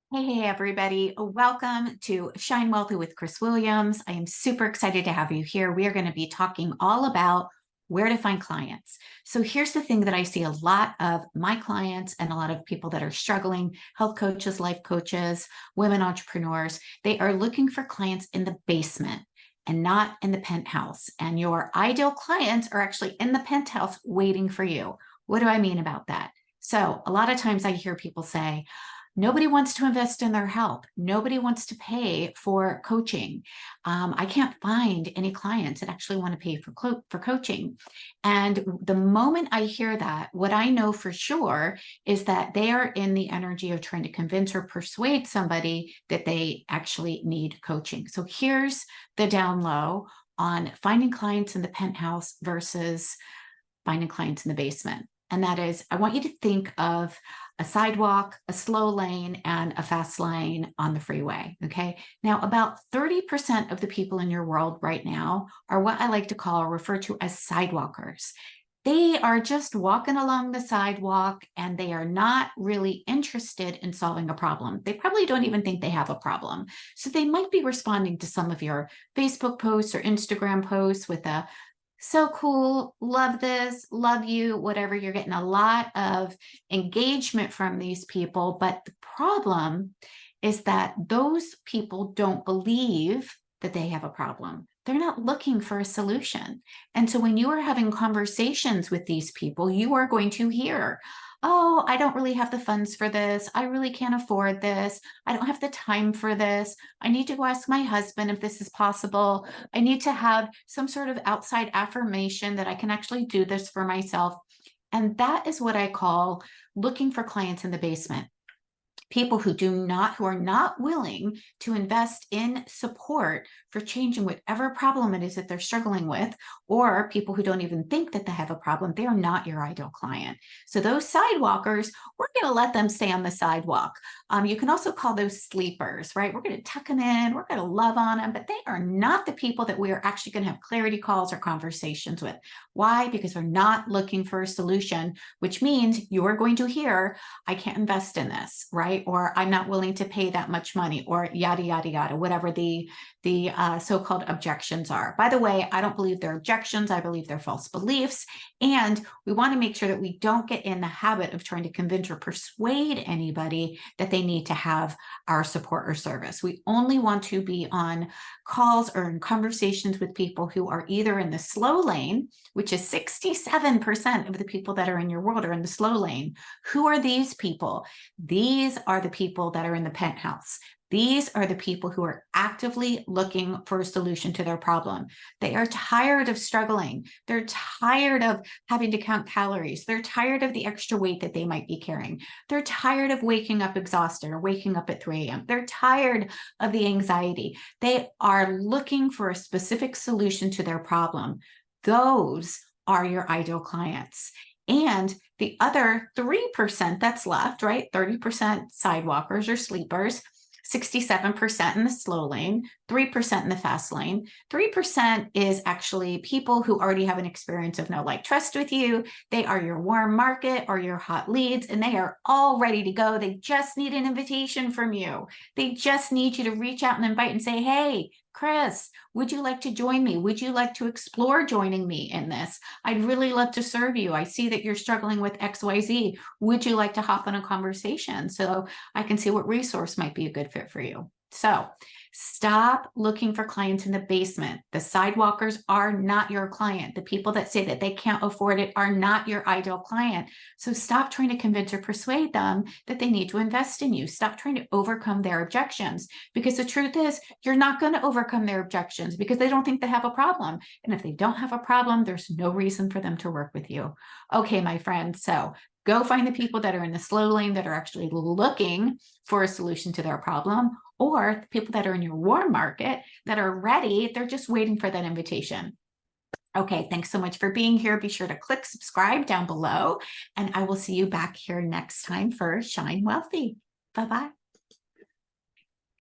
Hey, everybody. Welcome to Shine Wealthy with Chris Williams. I am super excited to have you here. We are going to be talking all about where to find clients. So here's the thing that I see a lot of my clients and a lot of people that are struggling, health coaches, life coaches, women entrepreneurs, they are looking for clients in the basement and not in the penthouse. And your ideal clients are actually in the penthouse waiting for you. What do I mean about that? So a lot of times I hear people say, nobody wants to invest in their health. Nobody wants to pay for coaching. I can't find any clients that actually want to pay for coaching. And the moment I hear that, what I know for sure is that they are in the energy of trying to convince or persuade somebody that they actually need coaching. So here's the down low on finding clients in the penthouse versus finding clients in the basement. And that is, I want you to think of a sidewalk, a slow lane, and a fast lane on the freeway. Okay. Now, about 30% of the people in your world right now are what I like to call or refer to as sidewalkers. They are just walking along the sidewalk and they are not really interested in solving a problem. They probably don't even think they have a problem. So they might be responding to some of your Facebook posts or Instagram posts with a so cool, love this, love you, whatever. You're getting a lot of engagement from these people. But the problem is that those people don't believe that they have a problem. They're not looking for a solution. And so when you are having conversations with these people, you are going to hear, oh, I don't really have the funds for this. I really can't afford this. I don't have the time for this. I need to go ask my husband if this is possible. I need to have some sort of outside affirmation that I can actually do this for myself. And that is what I call looking for clients in the basement. People who are not willing to invest in support for changing whatever problem it is that they're struggling with, or people who don't even think that they have a problem, they are not your ideal client. So those sidewalkers, we're going to let them stay on the sidewalk. You can also call those sleepers, right? We're going to tuck them in, we're going to love on them, but they are not the people that we are actually going to have clarity calls or conversations with. Why? Because they're not looking for a solution, which means you are going to hear, I can't invest in this, right? Or I'm not willing to pay that much money, or yada, yada, yada, whatever the so-called objections are. By the way, I don't believe they're objections. I believe they're false beliefs. And we want to make sure that we don't get in the habit of trying to convince or persuade anybody that they need to have our support or service. We only want to be on calls or in conversations with people who are either in the slow lane, which is 67% of the people that are in your world are in the slow lane. Who are these people? These are the people that are in the penthouse. These are the people who are actively looking for a solution to their problem. They are tired of struggling. They're tired of having to count calories. They're tired of the extra weight that they might be carrying. They're tired of waking up exhausted or waking up at 3 a.m. They're tired of the anxiety. They are looking for a specific solution to their problem. Those are your ideal clients. And the other 3% that's left, right? 30% sidewalkers or sleepers, 67% in the slow lane, 3% in the fast lane. 3% is actually people who already have an experience of know, like, trust with you. They are your warm market or your hot leads, and they are all ready to go. They just need an invitation from you. They just need you to reach out and invite and say, hey, Chris, would you like to join me? Would you like to explore joining me in this? I'd really love to serve you. I see that you're struggling with XYZ. Would you like to hop on a conversation so I can see what resource might be a good fit for you? So stop looking for clients in the basement. The sidewalkers are not your client. The people that say that they can't afford it are not your ideal client. So stop trying to convince or persuade them that they need to invest in you. Stop trying to overcome their objections, because the truth is you're not going to overcome their objections because they don't think they have a problem. And if they don't have a problem, there's no reason for them to work with you. Okay, my friends. So go find the people that are in the slow lane that are actually looking for a solution to their problem, or the people that are in your warm market that are ready. They're just waiting for that invitation. Okay, thanks so much for being here. Be sure to click subscribe down below, and I will see you back here next time for Shine Wealthy. Bye-bye.